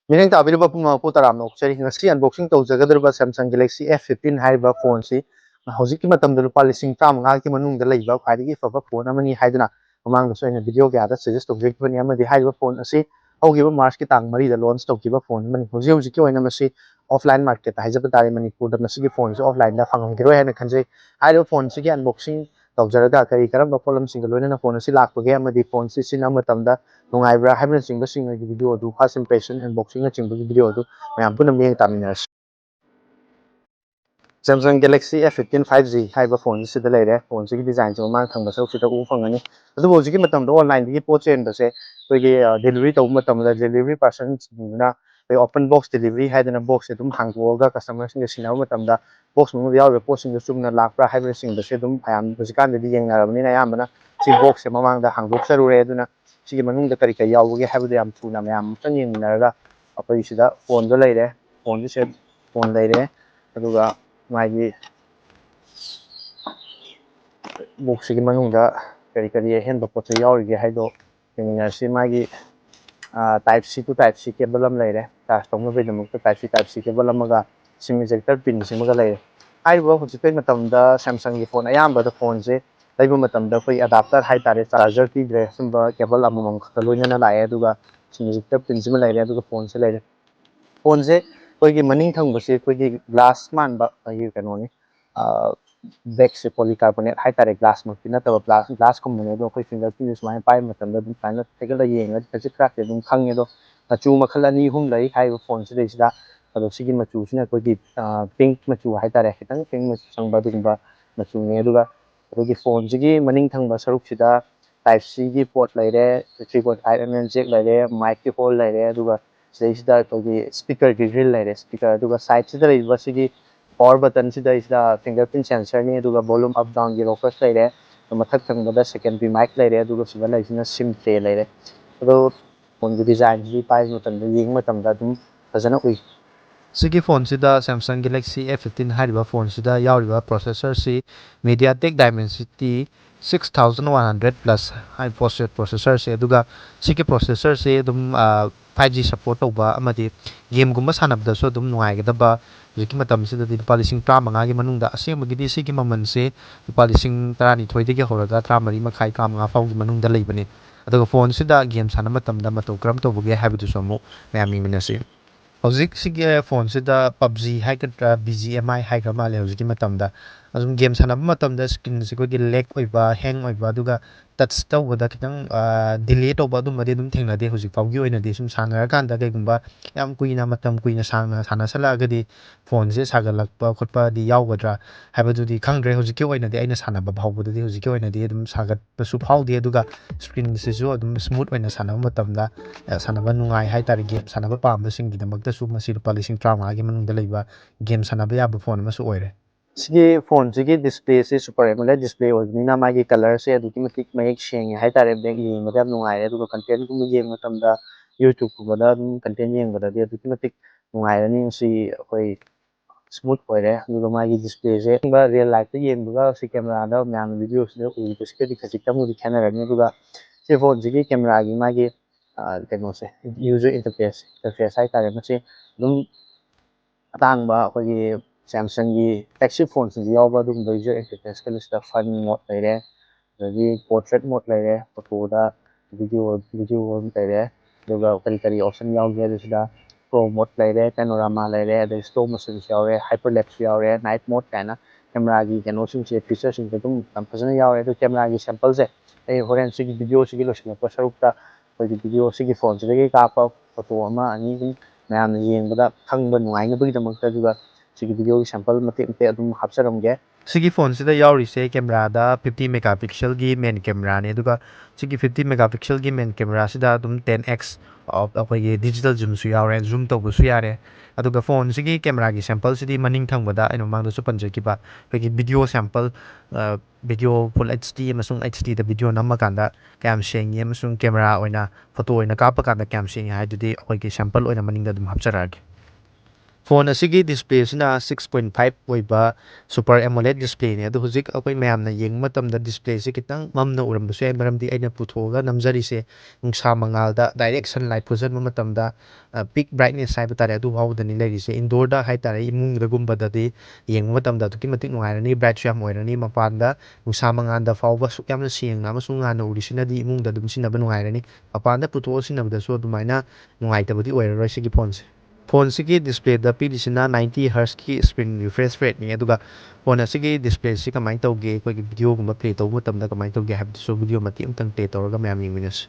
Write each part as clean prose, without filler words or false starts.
Minang tabiriba po taram okchari ngasi unboxing tawjagadriba Samsung Galaxy F15 haiba phone si hojiki matamda lupa lising tramanga ki manungda laiba khwaidagi faba phone amani haiduna mamang so ina video ga da suggest tawjagibani amadi haiba phone asi hogiba March ki tang mari da launch tawkiba phone mani hoji hoji ki oina masi offline market haijaba tari Manipur da masi phone si offline da phangam haina khanjai haiba phone si ki unboxing tawjaraga kari karamba problem singa loina phone si lakpage amadi phone si sina matamda nungaibra haibna singba singa video du first impression unboxing na chingba video du mayam puna miyang taminas Samsung Galaxy F15 5G haiba phone si da leire phone si design si mang thangba sau si da u phangani adu bo ji matam do online gi po chen ba se koi gi delivery to matam da delivery person na koi open box delivery haidana box dum hangbo ga customer sing sina matam da box mu yaw re post sing sum na lakpra haiba sing da se dum ayam bujikan da yang na ni na yamana si box se mamang da hangbo saru re aduna sigi manung da kari kai yaw gi haiba da yam thuna mayam chang yeng na ra apoi sida phone do leire phone se phone leire aduga magi box ki manungda kari kari hen ba pot yaw gi haido yeng si magi type C to type C cable am leire ta tong be dum type C cable am ga sim ejector pin sim ga leire ai bo hu pe matam da Samsung gi phone ayam ba da phone se laibu matam da koi adapter hai tare charger ti dre sumba cable among khaloina na lae aduga sim ejector pin sim leire aduga phone se leire phone se koi gi maning thang ba se koi gi glass man ba ai kano ni back se polycarbonate hai tare glass ma pina ta glass kom ne do koi fingerprint is mai pai matam da kana tegal la yeng ga kasi crack de dum khang ne do chu makhal ani hum lai hai phone se dei sida ado sigi machu sina koi gi pink machu hai tare kitang pink machu sang ba dum ba machu ne duga ado gi phone sigi maning thang ba saruk sida type C gi port laire 3.5mm jack laire mic ki hole laire duga sida koi gi speaker gi grill laire speaker duga side sida lai ba sigi power button sida isda fingerprint sensor ni duga volume up down gi rocker laire mathak thang ba da secondary mic laire duga siba lai sina sim tray laire ado phone gi design gi pai matam da yeng matam da dum fazana ui Sigi phone sida Samsung Galaxy F15 hariba phone sida yauriba processor si MediaTek Dimensity 6100 plus high processor se aduga sigi processor se dum 5G support tawba amadi game gumba sanabda so dum nungaigdaba hujiki matam sida di lupa lising tramanga gi manungda asengmagidi sigi maman se lupa lising tarani thoidagi horaga tramari makhai tramanga fawgi manungda leibani aduga phone sida game sana matamda matau kram tawbage habidu somu mayami minasi Hꯧzik sigi phone sida PUBG haigatra BGMI haigra male hꯧzik matamda asum game sanaba matamda screen se koi lag oiba hang oiba aduga touch tawbada kitang delay tawba adumadi adum thengnade houzik fawgi oina de sum sanara kanda kaigumba yam kuina matam kuina sangna sanasala agadi phone se sagalakpa khotpa di yawgadra haibadudi khangdre houzik oina de aina sanaba phawbadadi houzik oina de adum sagatpa su phawdi aduga screen se su adum smooth oina sanaba matamda sanaba nungai haitare game sanaba pamba singgidamakta su masi lupa lising tramanga gi manungda leiba game sanaba yaba phone ama su oire sigi phone sigi display se super AMOLED display oibnina magi color se aduki matik mayek senge haitare back yengba yam nungai aduga content kum yeng matamda YouTube kubada content yengbada de aduki matik nungai ani si koi smooth oire aduga magi display se ba real life ta yengbuga si camera da myam video se uiba sikadi khajik tamu di camera ni aduga si phone sigi camera gi magi keno se user interface haitare masi dum atangba ꯑꯩꯈꯣꯏꯒꯤ ꯁꯦꯝꯁꯪꯒꯤ flagship ꯐꯣꯟꯁꯤꯡꯗ ꯌꯥꯎꯕ ꯑꯗꯨꯒꯨꯝꯕ user ꯏꯟꯇꯔꯐꯦꯁꯀ ꯂꯩꯁꯤꯗ ꯐꯟ mode ꯂꯩꯔꯦ ꯑꯗꯒꯤ portrait mode ꯂꯩꯔꯦ ꯐꯣꯇꯣꯗ video ꯂꯩꯔꯦ ꯑꯗꯨꯒ ꯀꯔꯤ ꯀꯔꯤ ꯑꯣꯞꯁꯟ ꯌꯥꯎꯒꯦ ꯑꯗꯨꯁꯤꯗ ꯄ꯭ꯔꯣ ꯃꯣꯗ ꯂꯩꯔꯦ ꯄꯦꯅꯣꯔꯥꯃꯥ ꯂꯩꯔꯦ ꯑꯗꯩ ꯁ꯭ꯂꯣ ꯃꯣꯁꯟꯁꯨ ꯌꯥꯎꯔꯦ ꯍꯥꯏꯄꯔ ꯂꯦꯞꯁꯨ ꯌꯥꯎꯔꯦ ꯅꯥꯏꯠ ꯃꯣꯗ ꯀꯥꯏꯅ ꯀꯦꯃꯦꯔꯥꯒꯤ ꯀꯩꯅꯣꯁꯤꯡꯁꯦ ꯐꯤꯆꯔꯁꯤꯡꯁꯦ ꯑꯗꯨꯝ ꯌꯥꯝ ꯐꯖꯅ ꯌꯥꯎꯔꯦ ꯑꯗꯨ ꯀꯦꯃꯦꯔꯥꯒꯤ ꯁꯦꯝꯄꯜꯁꯦ ꯑꯩ ꯍꯣꯔꯦꯟ ꯁꯤꯒꯤ ꯚꯤꯗꯤꯑꯣꯁꯤꯒꯤ ꯂꯣꯏꯁꯤꯜꯂꯛꯄ ꯁꯔꯨꯛꯇ ꯑꯩꯈꯣꯏꯒꯤ ꯚꯤꯗꯤꯑꯣ ꯁꯤꯒꯤ ꯐꯣꯟꯁꯤꯗꯒꯤ ꯀꯥꯞꯄ ꯐꯣꯇꯣ ꯑꯃ ꯑꯅꯤ ꯑꯗꯨꯝ ꯃꯌꯥꯝꯅ ꯌꯦꯡꯕꯗ ꯈꯪꯕ ꯅꯨꯡꯉꯥꯏꯅꯕꯒꯤꯗꯃꯛꯇ ꯑꯗꯨꯒ ꯁꯤꯒꯤ ꯚꯤꯗꯤꯑꯣꯒꯤ ꯁꯦꯝꯄꯜ ꯃꯇꯦꯛ ꯃꯇꯦꯛ ꯑꯗꯨꯝ ꯍꯥꯞꯆꯔꯝꯒꯦ ꯁꯤꯒꯤ ꯐꯣꯟꯁꯤꯗ ꯌꯥꯎꯔꯤꯁꯦ ꯀꯦꯃꯦꯔꯥꯗ 50 ꯃꯦꯒꯥꯄꯤꯛꯁꯦꯜꯒꯤ ꯃꯦꯟ ꯀꯦꯃꯦꯔꯥꯅꯤ ꯑꯗꯨꯒ ꯁꯤꯒꯤ 50 ꯃꯦꯒꯥꯄꯤꯛꯁꯦꯜꯒꯤ ꯃꯦꯟ ꯀꯦꯃꯦꯔꯥꯁꯤꯗ ꯑꯗꯨꯝ 10x ꯑꯩꯈꯣꯏꯒꯤ ꯗꯤꯖꯤꯇꯦꯜ ꯖꯨꯝꯁꯨ ꯌꯥꯎꯔꯦ ꯖꯨꯝ ꯇꯧꯕꯁꯨ ꯌꯥꯔꯦ ꯑꯗꯨꯒ ꯐꯣꯟꯁꯤꯒꯤ ꯀꯦꯃꯦꯔꯥꯒꯤ ꯁꯦꯝꯄꯜꯁꯤꯗꯤ ꯃꯅꯤꯡ ꯊꯪꯕꯗ ꯑꯩꯅ ꯃꯃꯥꯡꯗꯁꯨ ꯄꯟꯖꯈꯤꯕ ꯑꯩꯈꯣꯏꯒꯤ ꯚꯤꯗꯤꯑꯣ ꯁꯦꯝꯄꯜ ꯚꯤꯗꯤꯑꯣ ꯐꯨꯜ HD ꯑꯃꯁꯨꯡ HDꯗ ꯚꯤꯗꯤꯑꯣ ꯅꯝꯃꯀꯥꯟꯗ ꯀꯌꯥꯝ ꯁꯦꯡꯉꯤ ꯑꯃꯁꯨꯡ ꯀꯦꯃꯦꯔꯥ ꯑꯣꯏꯅ ꯐꯣꯇꯣ ꯑꯣꯏꯅ ꯀꯥꯞꯄ ꯀꯥꯟꯗ ꯀꯌꯥꯝ ꯁꯦꯡꯉꯤ ꯍꯥꯏꯗꯨꯗꯤ ꯑꯩꯈꯣꯏꯒꯤ ꯁꯦꯝꯄꯜ ꯑꯣꯏꯅ ꯃꯅꯤꯡꯗ ꯑꯗꯨꯝ ꯍꯥꯞꯆꯔꯛꯑꯒꯦ ꯐꯣꯟ ꯑꯁꯤꯒꯤ ꯗꯤꯁꯄ꯭ꯂꯦꯁꯤꯅ 6.5 ꯑꯣꯏꯕ ꯁꯨꯄꯔ ꯑꯦꯃꯣꯂꯦꯗ ꯗꯤꯁꯄ꯭ꯂꯦꯅꯤ ꯑꯗꯣ ꯍꯧꯖꯤꯛ ꯑꯩꯈꯣꯏ ꯃꯌꯥꯝꯅ ꯌꯦꯡꯕ ꯃꯇꯝꯗ ꯗꯤꯁꯄ꯭ꯂꯦꯁꯤ ꯈꯤꯇꯪ ꯃꯝꯅ ꯎꯔꯝꯕꯁꯨ ꯌꯥꯏ ꯃꯔꯝꯗꯤ ꯑꯩꯅ ꯄꯨꯊꯣꯛꯑꯒ ꯅꯝꯖꯔꯤꯁꯦ ꯅꯨꯡꯁꯥ ꯃꯉꯥꯜꯗ ꯗꯥꯏꯔꯦꯛ ꯁꯟꯂꯥꯏꯠ ꯐꯨꯖꯟꯕ ꯃꯇꯝꯗ ꯄꯤꯛ ꯕ꯭ꯔꯥꯏꯠꯅꯦꯁ ꯍꯥꯏꯕ ꯇꯥꯔꯦ ꯑꯗꯨ ꯐꯥꯎꯕꯗꯅꯤ ꯂꯩꯔꯤꯁꯦ ꯏꯟꯗꯣꯔꯗ ꯍꯥꯏꯇꯥꯔꯦ ꯏꯃꯨꯡꯗꯒꯨꯝꯕꯗꯗꯤ ꯌꯦꯡꯕ ꯃꯇꯝꯗ ꯑꯗꯨꯛꯀꯤ ꯃꯇꯤꯛ ꯅꯨꯡꯉꯥꯏꯔꯅꯤ ꯕ꯭ꯔꯥꯏꯠꯁꯨ ꯌꯥꯝ ꯑꯣꯏꯔꯅꯤ ꯃꯄꯥꯟꯗ ꯅꯨꯡꯁꯥ ꯃꯉꯥꯜꯗ ꯐꯥꯎꯕ ꯑꯁꯨꯛ ꯌꯥꯝꯅ ꯁꯦꯡꯅ ꯑꯃꯁꯨꯡ ꯉꯥꯟꯅ ꯎꯔꯤꯁꯤꯅꯗꯤ ꯏꯃꯨꯡꯗ ꯑꯗꯨꯝ ꯁꯤꯖꯤꯟꯅꯕ ꯅꯨꯡꯉꯥꯏꯔꯅꯤ ꯃꯄꯥꯟꯗ ꯄꯨꯊꯣꯛꯑ ꯁꯤꯖꯤꯟꯅꯕꯗꯁꯨ ꯑꯗꯨꯃꯥꯏꯅ ꯅꯨꯡꯉꯥꯏꯇꯕꯗꯤ ꯑꯣꯏꯔꯔꯣꯏ ꯁꯤꯒꯤ ꯐꯣꯟꯁꯦ ꯐꯣꯟꯁꯤꯒꯤ ꯗꯤꯁꯄ꯭ꯂꯦꯗ ꯄꯤꯔꯤꯁꯤꯅ 90 ꯍꯔꯁꯀꯤ ꯁ꯭ꯀ꯭ꯔꯤꯟ ꯔꯤꯐ꯭ꯔꯦꯁ ꯔꯦꯠꯅꯤ ꯑꯗꯨꯒ ꯐꯣꯟ ꯑꯁꯤꯒꯤ ꯗꯤꯁꯄ꯭ꯂꯦꯁꯤ ꯀꯃꯥꯏꯅ ꯇꯧꯒꯦ ꯑꯩꯈꯣꯏꯒꯤ ꯚꯤꯗꯤꯑꯣꯒꯨꯝꯕ ꯄ꯭ꯂꯦ ꯇꯧꯕ ꯃꯇꯝꯗ ꯀꯃꯥꯏꯅ ꯇꯧꯒꯦ ꯍꯥꯏꯕꯗꯨꯁꯨ ꯚꯤꯗꯤꯑꯣ ꯃꯇꯦꯛ ꯑꯃꯇꯪ ꯄ꯭ꯂꯦ ꯇꯧꯔꯒ ꯃꯌꯥꯝ ꯌꯦꯡꯃꯤꯟꯅꯁꯤ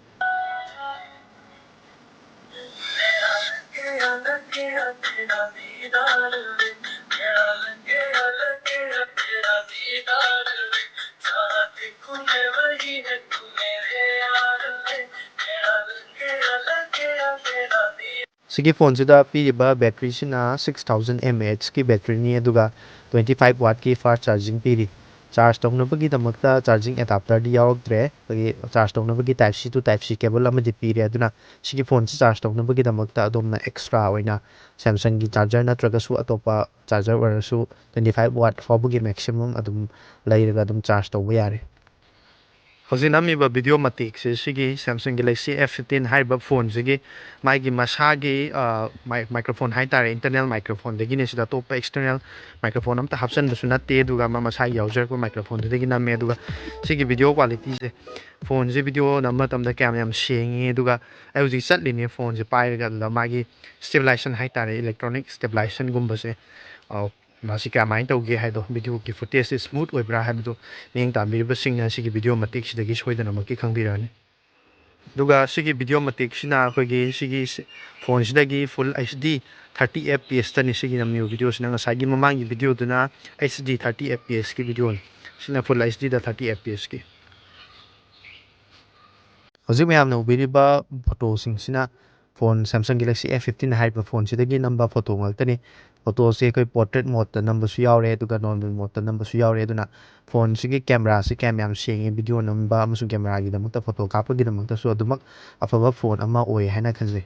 ꯁꯤꯒꯤ ꯐꯣꯟꯁꯤꯗ ꯄꯤꯔꯤꯕ ꯕꯦꯇ꯭ꯔꯤꯁꯤꯅ 6000 mAhꯀꯤ ꯕꯦꯇ꯭ꯔꯤꯅꯤ ꯑꯗꯨꯒ 25 ꯋꯥꯠꯀꯤ ꯐꯥꯁꯠ ꯆꯥꯔꯖꯤꯡ ꯄꯤꯔꯤ ꯆꯥꯔꯖ ꯇꯧꯅꯕꯒꯤꯗꯃꯛꯇ ꯆꯥꯔꯖꯤꯡ ꯑꯦꯗꯥꯞꯇꯔꯗꯤ ꯌꯥꯎꯔꯛꯇ꯭ꯔꯦ ꯑꯩꯈꯣꯏꯒꯤ ꯆꯥꯔꯖ ꯇꯧꯅꯕꯒꯤ type C two type C cable ꯑꯃꯗꯤ ꯄꯤꯔꯦ ꯑꯗꯨꯅ ꯁꯤꯒꯤ ꯐꯣꯟꯁꯤ ꯆꯥꯔꯖ ꯇꯧꯅꯕꯒꯤꯗꯃꯛꯇ ꯑꯗꯣꯝꯅ ꯑꯦꯛꯁꯇ꯭ꯔꯥ ꯑꯣꯏꯅ ꯁꯦꯝꯁꯪꯒꯤ ꯆꯥꯔꯖꯔ ꯅꯠꯇ꯭ꯔꯒꯁꯨ ꯑꯇꯣꯞꯄ ꯆꯥꯔꯖꯔ ꯑꯣꯏꯔꯁꯨ 25 ꯋꯥꯠ ꯐꯥꯎꯕꯒꯤ ꯃꯦꯛꯁꯤꯃꯝ ꯑꯗꯨꯝ ꯂꯩꯔꯒ ꯑꯗꯨꯝ ꯆꯥꯔꯖ ꯇꯧꯕ ꯌꯥꯔꯦ ꯍꯧꯖꯤꯛ ꯅꯝꯃꯤꯕ ꯚꯤꯗꯤꯑꯣ ꯃꯇꯦꯛꯁꯦ ꯁꯤꯒꯤ ꯁꯦꯝꯁꯪ ꯒꯦꯂꯦꯛꯁꯤ F15 ꯍꯥꯏꯔꯤꯕ ꯐꯣꯟꯁꯤꯒꯤ ꯃꯥꯒꯤ ꯃꯁꯥꯒꯤ ꯃꯥꯏꯀ꯭ꯔꯣꯐꯣꯟ ꯍꯥꯏꯇꯥꯔꯦ ꯏꯟꯇꯔꯅꯦꯜ ꯃꯥꯏꯀ꯭ꯔꯣꯐꯣꯟꯗꯒꯤꯅꯦ ꯁꯤꯗ ꯑꯇꯣꯞꯄ ꯑꯦꯛꯁꯇꯔꯅꯦꯜ ꯃꯥꯏꯀ꯭ꯔꯣꯐꯣꯟ ꯑꯝꯇ ꯍꯥꯞꯆꯤꯟꯕꯁꯨ ꯅꯠꯇꯦ ꯑꯗꯨꯒ ꯃꯁꯥꯒꯤ ꯌꯥꯎꯖꯔꯛꯄ ꯃꯥꯏꯀ꯭ꯔꯣꯐꯣꯟꯗꯨꯗꯒꯤ ꯅꯝꯃꯦ ꯑꯗꯨꯒ ꯁꯤꯒꯤ ꯚꯤꯗꯤꯑꯣ ꯀ꯭ꯋꯥꯂꯤꯇꯤꯁꯦ ꯐꯣꯟꯁꯦ ꯚꯤꯗꯤꯑꯣ ꯅꯝꯕ ꯃꯇꯝꯗ ꯀꯌꯥꯝ ꯁꯦꯡꯉꯤ ꯑꯗꯨꯒ ꯑꯩ ꯍꯧꯖꯤꯛ ꯆꯠꯂꯤꯅꯦ ꯐꯣꯟꯁꯦ ꯄꯥꯏꯔꯒ ꯑꯗꯨꯗ ꯃꯥꯒꯤ ꯁ꯭ꯇꯦꯕꯤꯂꯥꯏꯖꯦꯁꯟ ꯍꯥꯏꯇꯥꯔꯦ ꯏꯂꯦꯛꯇ꯭ꯔꯣꯅꯤꯛ ꯁ꯭ꯇꯦꯕꯤꯂꯥꯏꯖꯦꯁꯟꯒꯨꯝꯕꯁꯦ ꯃꯁꯤ ꯀꯃꯥꯏꯅ ꯇꯧꯒꯦ ꯍꯥꯏꯗꯣ ꯚꯤꯗꯤꯑꯣꯒꯤ ꯐꯨꯇꯦꯖꯁꯦ ꯁ꯭ꯃꯨꯠ ꯑꯣꯏꯕ꯭ꯔꯥ ꯍꯥꯏꯕꯗꯣ ꯃꯤꯠꯌꯦꯡ ꯇꯥꯕꯤꯔꯤꯕꯁꯤꯡꯅ ꯁꯤꯒꯤ ꯚꯤꯗꯤꯑꯣ ꯃꯇꯦꯛꯁꯤꯗꯒꯤ ꯁꯣꯏꯗꯅꯃꯛꯀꯤ ꯈꯪꯕꯤꯔꯛꯑꯅꯤ ꯑꯗꯨꯒ ꯁꯤꯒꯤ ꯚꯤꯗꯤꯑꯣ ꯃꯇꯦꯛꯁꯤꯅ ꯑꯩꯈꯣꯏꯒꯤ ꯁꯤꯒꯤ ꯐꯣꯟꯁꯤꯗꯒꯤ ꯐꯨꯜ HD 30 FPS ꯁꯤꯒꯤ ꯅꯝꯃꯤꯕ ꯚꯤꯗꯤꯑꯣꯁꯤꯅ ꯉꯁꯥꯏꯒꯤ ꯃꯃꯥꯡꯒꯤ ꯚꯤꯗꯤꯑꯣꯗꯨꯅ HD 30 FPSꯀꯤ ꯚꯤꯗꯤꯑꯣꯅꯤ ꯁꯤꯅ ꯐꯨꯜ HDꯗ 30 FPSꯀꯤ ꯍꯧꯖꯤꯛ ꯃꯌꯥꯝꯅ ꯎꯕꯤꯔꯤꯕ ꯐꯣꯇꯣꯁꯤꯡꯁꯤꯅ ꯐꯣꯟ ꯁꯦꯝꯁꯪ ꯒꯦꯂꯦꯛꯁꯤ F15 ꯍꯥꯏꯔꯤꯕ ꯐꯣꯟꯁꯤꯗꯒꯤ ꯅꯝꯕ ꯐꯣꯇꯣ ꯉꯥꯛꯇꯅꯤ ꯐꯣꯇꯣꯁꯦ ꯑꯩꯈꯣꯏ ꯄꯣꯔꯇ꯭ꯔꯦꯠ ꯃꯣꯗꯇ ꯅꯝꯕꯁꯨ ꯌꯥꯎꯔꯦ ꯑꯗꯨꯒ ꯅꯣꯔꯃꯦꯜ ꯃꯣꯗꯇ ꯅꯝꯕꯁꯨ ꯌꯥꯎꯔꯦ ꯑꯗꯨꯅ ꯐꯣꯟꯁꯤꯒꯤ ꯀꯦꯃꯦꯔꯥꯁꯤ ꯀꯌꯥꯝ ꯌꯥꯝ ꯁꯦꯡꯉꯤ ꯚꯤꯗꯤꯑꯣ ꯅꯝꯕ ꯑꯃꯁꯨꯡ ꯀꯦꯃꯦꯔꯥꯒꯤꯗꯃꯛꯇ ꯐꯣꯇꯣ ꯀꯥꯞꯄꯒꯤꯗꯃꯛꯇꯁꯨ ꯑꯗꯨꯃꯛ ꯑꯐꯕ ꯐꯣꯟ ꯑꯃ ꯑꯣꯏ ꯍꯥꯏꯅ ꯈꯟꯖꯩ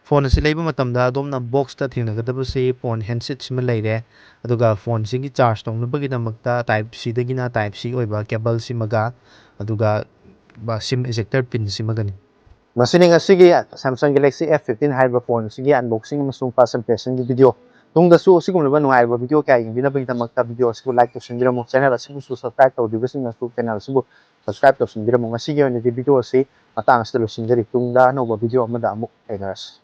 ꯐꯣꯟ ꯑꯁꯤ ꯂꯩꯕ ꯃꯇꯝꯗ ꯑꯗꯣꯝꯅ ꯕꯣꯛꯁꯇ ꯊꯦꯡꯅꯒꯗꯕꯁꯤ ꯐꯣꯟ ꯍꯦꯟꯁꯦꯠꯁꯤꯃ ꯂꯩꯔꯦ ꯑꯗꯨꯒ ꯐꯣꯟꯁꯤꯒꯤ ꯆꯥꯔꯖ ꯇꯧꯅꯕꯒꯤꯗꯃꯛꯇ ꯇꯥꯏꯞ ꯁꯤꯗꯒꯤꯅ ꯇꯥꯏꯞ ꯁꯤ ꯑꯣꯏꯕ ꯀꯦꯕꯜꯁꯤꯃꯒ ꯑꯗꯨꯒ ꯁꯤꯝ ꯏꯖꯦꯛꯇꯔ ꯄꯤꯟꯁꯤꯃꯒꯅꯤ ꯃꯁꯤꯅꯤ ꯉꯁꯤꯒꯤ ꯁꯦꯝꯁꯪ ꯒꯦꯂꯦꯛꯁꯤ F15 ꯍꯥꯏꯔꯤꯕ ꯐꯣꯟꯁꯤꯒꯤ ꯑꯟꯕꯣꯛꯁꯤꯡ ꯑꯃꯁꯨꯡ ꯐꯥꯔꯁ ꯏꯝꯄ꯭ꯔꯦꯁꯟꯒꯤ ꯚꯤꯗꯤꯑꯣ ꯇꯨꯡꯗꯁꯨ ꯑꯁꯤꯒꯨꯝꯂꯕ ꯅꯨꯡꯉꯥꯏꯔꯕ ꯚꯤꯗꯤꯑꯣ ꯀꯌꯥ ꯌꯦꯡꯕꯤꯅꯕꯒꯤꯗꯃꯛꯇ ꯚꯤꯗꯤꯑꯣ ꯑꯁꯤꯕꯨ ꯂꯥꯏꯛ ꯇꯧꯁꯤꯟꯕꯤꯔꯝꯃꯨ ꯆꯦꯅꯦꯜ ꯑꯁꯤꯕꯨꯁꯨ ꯁꯕꯁꯀ꯭ꯔꯥꯏꯕ ꯇꯧꯗ꯭ꯔꯤꯕꯁꯤꯡꯅꯁꯨ ꯆꯦꯅꯦꯜ ꯑꯁꯤꯕꯨ ꯁꯕꯁꯀ꯭ꯔꯥꯏꯕ ꯇꯧꯁꯤꯟꯕꯤꯔꯝꯃꯨ ꯉꯁꯤꯒꯤ ꯑꯣꯏꯅꯗꯤ ꯚꯤꯗꯤꯑꯣ ꯑꯁꯤ ꯃꯇꯥꯡ ꯑꯁꯤꯗ ꯂꯣꯏꯁꯤꯟꯖꯔꯤ ꯇꯨꯡꯗ ꯑꯅꯧꯕ ꯚꯤꯗꯤꯑꯣ ꯑꯃꯗ ꯑꯃꯨꯛ ꯊꯦꯡꯅꯔꯁꯤ